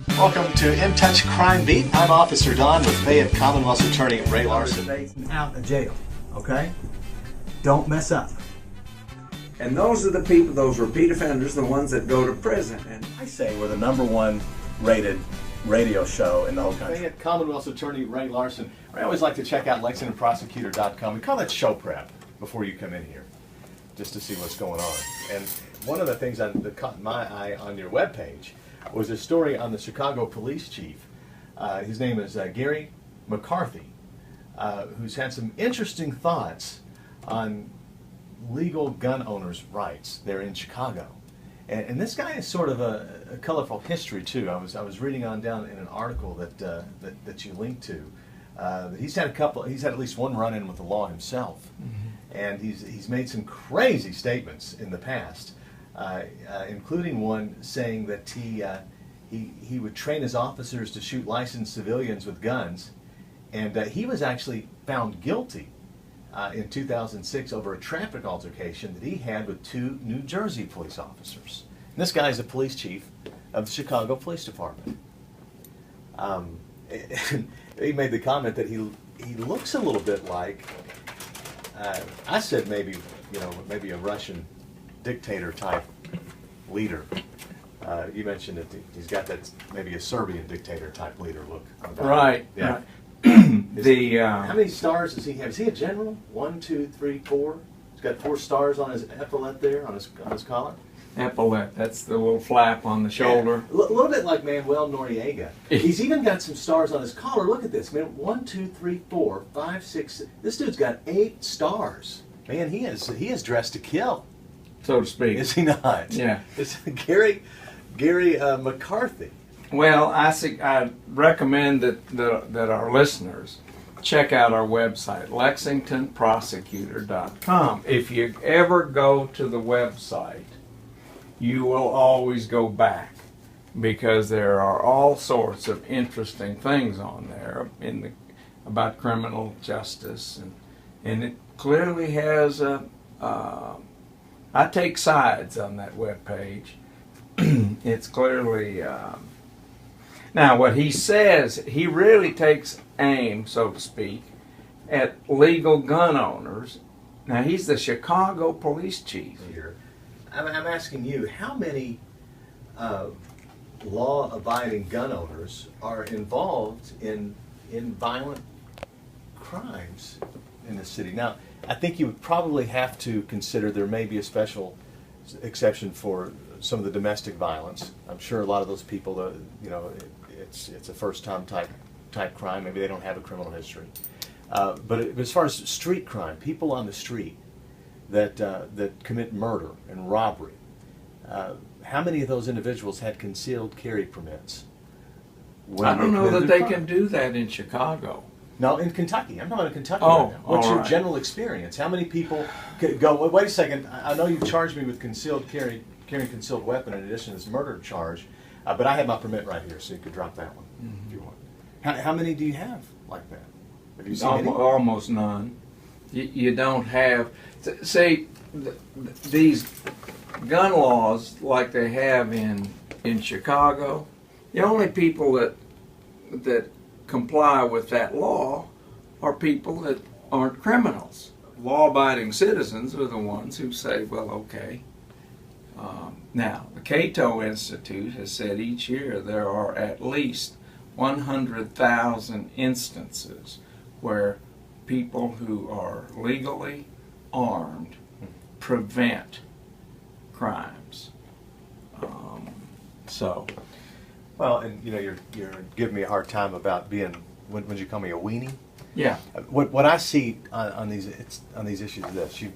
Welcome to In Touch Crime Beat. I'm Officer Don with Fayette Commonwealth's Attorney Ray Larson. Out of jail, okay? Don't mess up. And those are the people, those repeat offenders, the ones that go to prison. And I say we're the #1 rated radio show in the whole country. Fayette Commonwealth's Attorney Ray Larson. I always like to check out LexingtonProsecutor.com. We call that show prep before you come in here, just to see what's going on. And one of the things that caught my eye on your webpage was a story on the Chicago police chief. His name is Gary McCarthy, who's had some interesting thoughts on legal gun owners' rights there in Chicago. And this guy is sort of a colorful history too. I was reading on down in an article that you linked to. He's had at least one run-in with the law himself, and he's made some crazy statements in the past. Including one saying that he would train his officers to shoot licensed civilians with guns, and he was actually found guilty in 2006 over a traffic altercation that he had with 2 New Jersey police officers. And this guy is the police chief of the Chicago Police Department. He made the comment that he looks a little bit like, I said maybe a Russian dictator type leader. You mentioned that he's got that maybe a Serbian dictator type leader look. right, Yeah. right. How many stars does he have? Is he a general? 1, 2, 3, 4. He's got 4 stars on his epaulette there, on his collar. Epaulette, that's the little flap on the shoulder. Yeah. A little bit like Manuel Noriega. He's even got some stars on his collar. Look at this, man. 1, 2, 3, 4, 5, 6. This dude's got 8 stars. Man, he is dressed to kill, So to speak. is he not? Yeah. It's Gary McCarthy. Well, I recommend that our listeners check out our website, LexingtonProsecutor.com. If you ever go to the website, you will always go back, because there are all sorts of interesting things on there about criminal justice, and it clearly has I take sides on that webpage. It's clearly now what he says, he really takes aim, so to speak, at legal gun owners. Now, he's the Chicago police chief. Here, I'm asking you, how many law-abiding gun owners are involved in violent crimes in the city? Now, I think you would probably have to consider there may be a special exception for some of the domestic violence. I'm sure a lot of those people, it's a first-time type crime. Maybe they don't have a criminal history. But as far as street crime, people on the street that commit murder and robbery, how many of those individuals had concealed carry permits? I don't know that they can do that in Chicago. No, in Kentucky. I'm talking about Kentucky Oh, right now. What's all your right. general experience? How many people go, well, wait a second, I know you've charged me with carrying a concealed weapon in addition to this murder charge, but I have my permit right here, so you could drop that one if you want. How many do you have like that? Have you seen any? Almost none. You don't have, say, these gun laws like they have in Chicago. The only people that comply with that law are people that aren't criminals. Law-abiding citizens are the ones who say, well, okay. Now, the Cato Institute has said each year there are at least 100,000 instances where people who are legally armed prevent crimes. Well, and you're giving me a hard time about being, when you call me a weenie? Yeah. What I see on these issues is this: you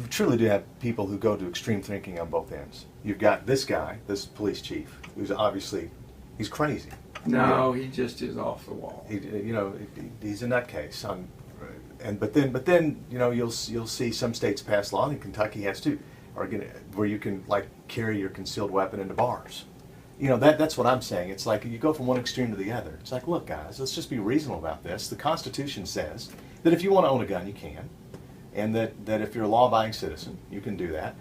truly do have people who go to extreme thinking on both ends. You've got this guy, this police chief, who's obviously he's crazy. No, he just is off the wall. He's a nutcase. But then you'll see some states pass law, and Kentucky has too, where you can carry your concealed weapon into bars. That's what I'm saying. It's like you go from one extreme to the other. It's like, look, guys, let's just be reasonable about this. The Constitution says that if you want to own a gun, you can, and that if you're a law-abiding citizen, you can do that.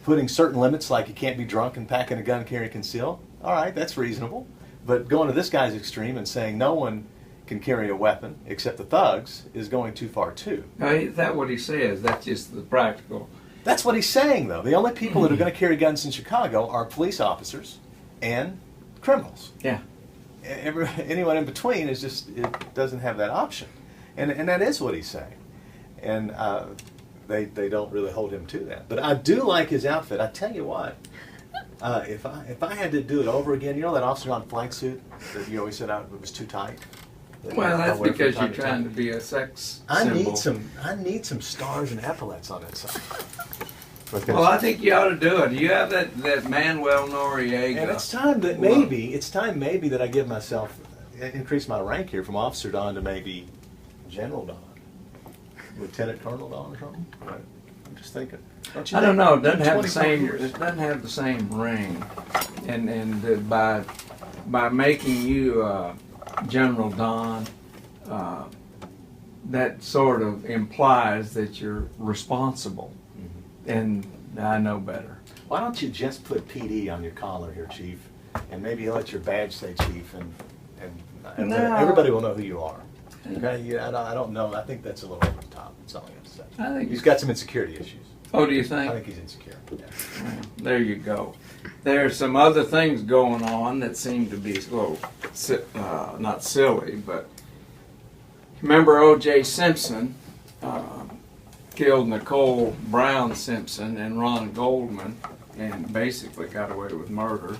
putting certain limits, like you can't be drunk and packing a gun, carry, conceal. All right, that's reasonable. But going to this guy's extreme and saying no one can carry a weapon except the thugs is going too far too. Now, is that what he says? That's just the practical. That's what he's saying, though. The only people that are going to carry guns in Chicago are police officers and criminals. Yeah. Anyone in between is just, it doesn't have that option, and that is what he's saying. And they don't really hold him to that. But I do like his outfit. I tell you what, if I had to do it over again, you know that officer on flank suit that you always said it was too tight. Well, that's because you're trying to be a sex symbol. I need some stars and epaulets on that side. Well, I think you ought to do it. You have that Manuel Noriega. And it's time maybe that I give myself, increase my rank here from Officer Don to maybe General Don, Lieutenant Colonel Don or something. I'm just thinking. I don't know. It doesn't have the same. It doesn't have the same ring, and by making you General Don, that sort of implies that you're responsible. And I know better. Why don't you just put PD on your collar here, Chief, and maybe let your badge say Chief, and No. everybody will know who you are. Okay? Yeah, I don't know. I think that's a little over the top. That's all I got to say. I think He's got some insecurity issues. Oh, do you think? I think he's insecure. Yeah. Well, there you go. There's some other things going on that seem to be a little, not silly, but remember O.J. Simpson killed Nicole Brown Simpson and Ron Goldman and basically got away with murder.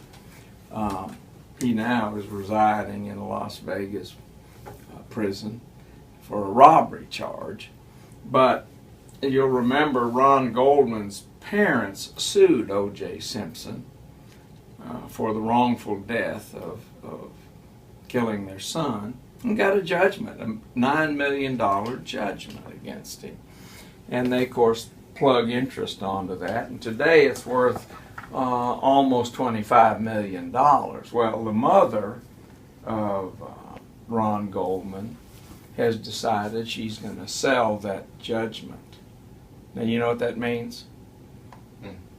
He now is residing in a Las Vegas prison for a robbery charge. But you'll remember Ron Goldman's parents sued O.J. Simpson for the wrongful death of killing their son and got a judgment, a $9 million judgment against him. And they, of course, plug interest onto that. And today it's worth almost $25 million. Well, the mother of Ron Goldman has decided she's going to sell that judgment. Now, you know what that means?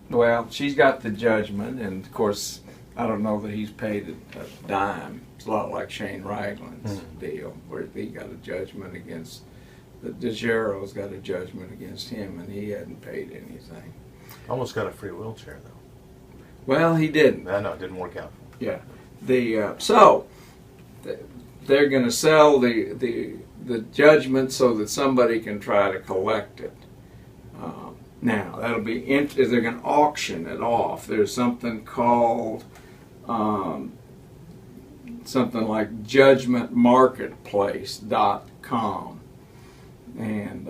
Well, she's got the judgment, and of course, I don't know that he's paid a dime. It's a lot like Shane Ragland's deal, where he got a judgment against, the DeGero's got a judgment against him, and he hadn't paid anything. Almost got a free wheelchair, though. Well, he didn't. No, it didn't work out. Yeah. So they're going to sell the judgment so that somebody can try to collect it. Now that'll be they're going to auction it off. There's something called something like judgmentmarketplace.com, and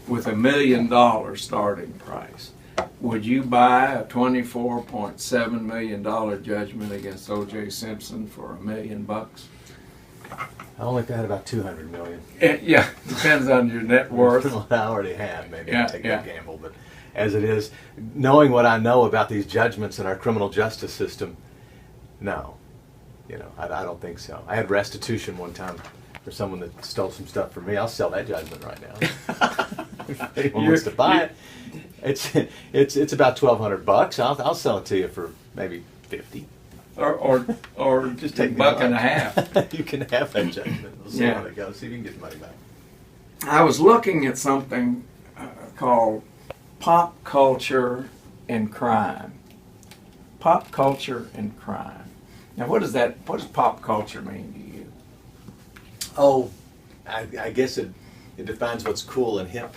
with $1 million starting price. Would you buy a $24.7 million judgment against O.J. Simpson for $1 million? I only had about $200 million. Yeah, depends on your net worth. I already have. Maybe Yeah, I'd take yeah. that gamble, but as it is, knowing what I know about these judgments in our criminal justice system, no, I don't think so. I had restitution one time for someone that stole some stuff from me. I'll sell that judgment right now. If anyone wants to buy it, it's about $1,200. I'll sell it to you for maybe $50. Or Just a take me buck and a out. half. You can have that judgment. We'll see Yeah. how it goes. See if you can get the money back. I was looking at something called Pop Culture and Crime. Pop culture and crime. Now, what does pop culture mean to you? Oh, I guess it defines what's cool and hip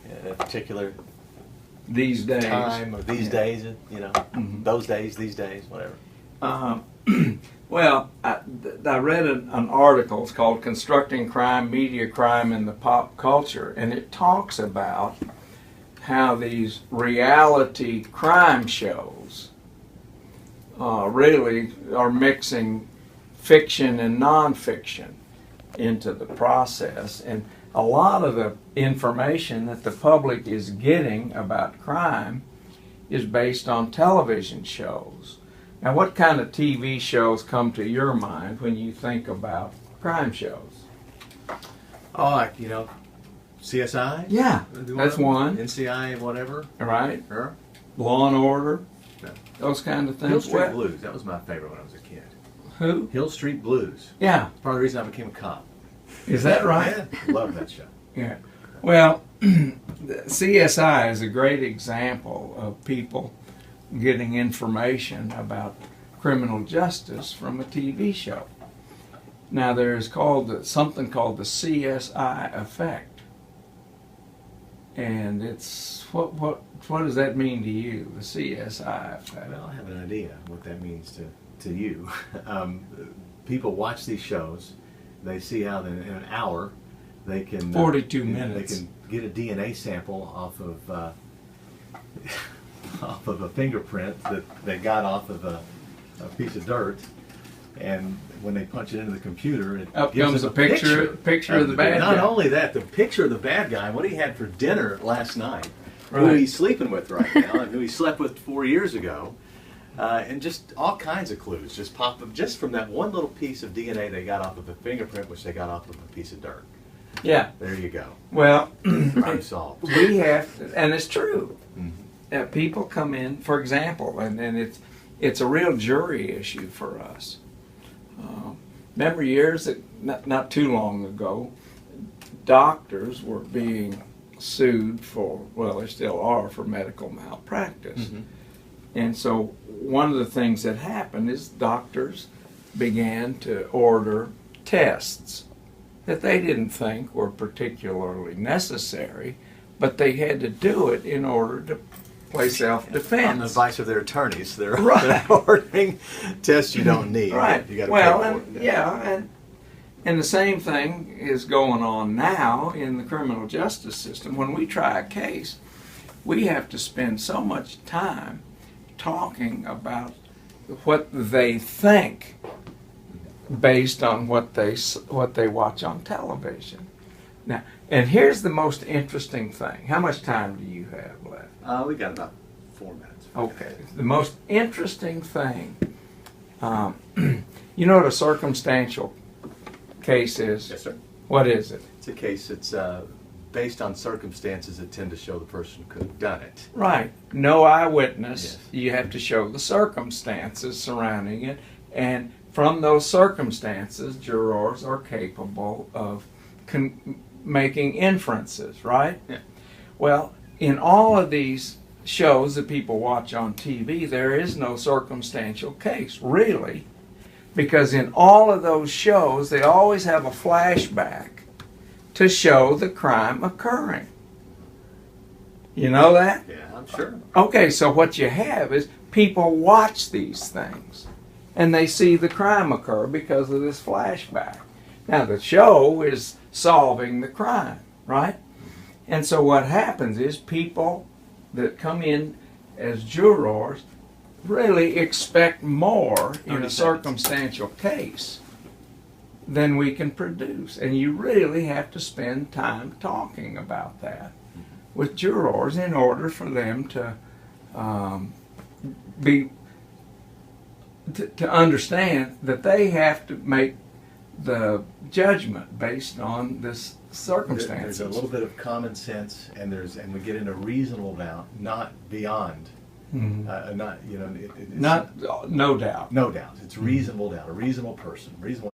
in a particular These days. time or these days, Mhm. those days, these days, whatever. Well, I read an article. It's called Constructing Crime, Media Crime in the Pop Culture, and it talks about how these reality crime shows really are mixing fiction and nonfiction into the process. And a lot of the information that the public is getting about crime is based on television shows. Now, what kind of TV shows come to your mind when you think about crime shows? Oh, like, CSI? Yeah, that's one. NCI, whatever. Right? Sure. Law and Order, No. those kind of things. Hill Street Well, Blues. That was my favorite when I was a kid. who? Hill Street Blues. Yeah, Part of the reason I became a cop. is that right? Yeah, love that show. Yeah. Well, CSI is a great example of people getting information about criminal justice from a TV show. Now there is something called the CSI effect, and it's what does that mean to you? The CSI effect. Well, I have an idea what that means to you. People watch these shows. They see how in an hour they can 42 minutes. They can get a DNA sample off of off of a fingerprint that they got off of a piece of dirt, and when they punch it into the computer, it Up gives comes them a picture of the bad Not guy. only that, the picture of the bad guy, what he had for dinner last night, who Right. he's sleeping with right now, and who he slept with 4 years ago. And just all kinds of clues just pop up just from that one little piece of DNA they got off of a fingerprint, which they got off of a piece of dirt. Yeah. There you go. Well, Crime solved. we have to, and it's true. Mhm. People come in, for example, and it's a real jury issue for us. Remember years that not too long ago, doctors were being sued for, well, they still are, for medical malpractice. Mhm. And so one of the things that happened is doctors began to order tests that they didn't think were particularly necessary, but they had to do it in order to play self-defense. On the advice of their attorneys, they're, Right. they're ordering tests you don't need. Right. You got to Well, pay for and, it. yeah, and the same thing is going on now in the criminal justice system. When we try a case, we have to spend so much time talking about what they think based on what they watch on television. Now, and here's the most interesting thing. How much time do you have left? We got about 4 minutes. Okay. The most interesting thing, you know what a circumstantial case is? Yes, sir. What is it? It's a case that's based on circumstances that tend to show the person could have done it. Right. No eyewitness. Yes. You have to show the circumstances surrounding it. And from those circumstances, jurors are capable of making inferences, right? Yeah. Well, in all of these shows that people watch on TV, there is no circumstantial case, really. Because in all of those shows, they always have a flashback to show the crime occurring. You know that? Yeah, I'm sure. Okay, so what you have is people watch these things and they see the crime occur because of this flashback. Now, the show is solving the crime, right? And so what happens is people that come in as jurors really expect more in a circumstantial case than we can produce. And you really have to spend time talking about that with jurors in order for them to to understand that they have to make the judgment based on this circumstances. There's a little bit of common sense, and we get into reasonable doubt, not beyond. Mhm. Not, you know, it's Not, no doubt. no doubt. It's reasonable doubt. A reasonable person, reasonable.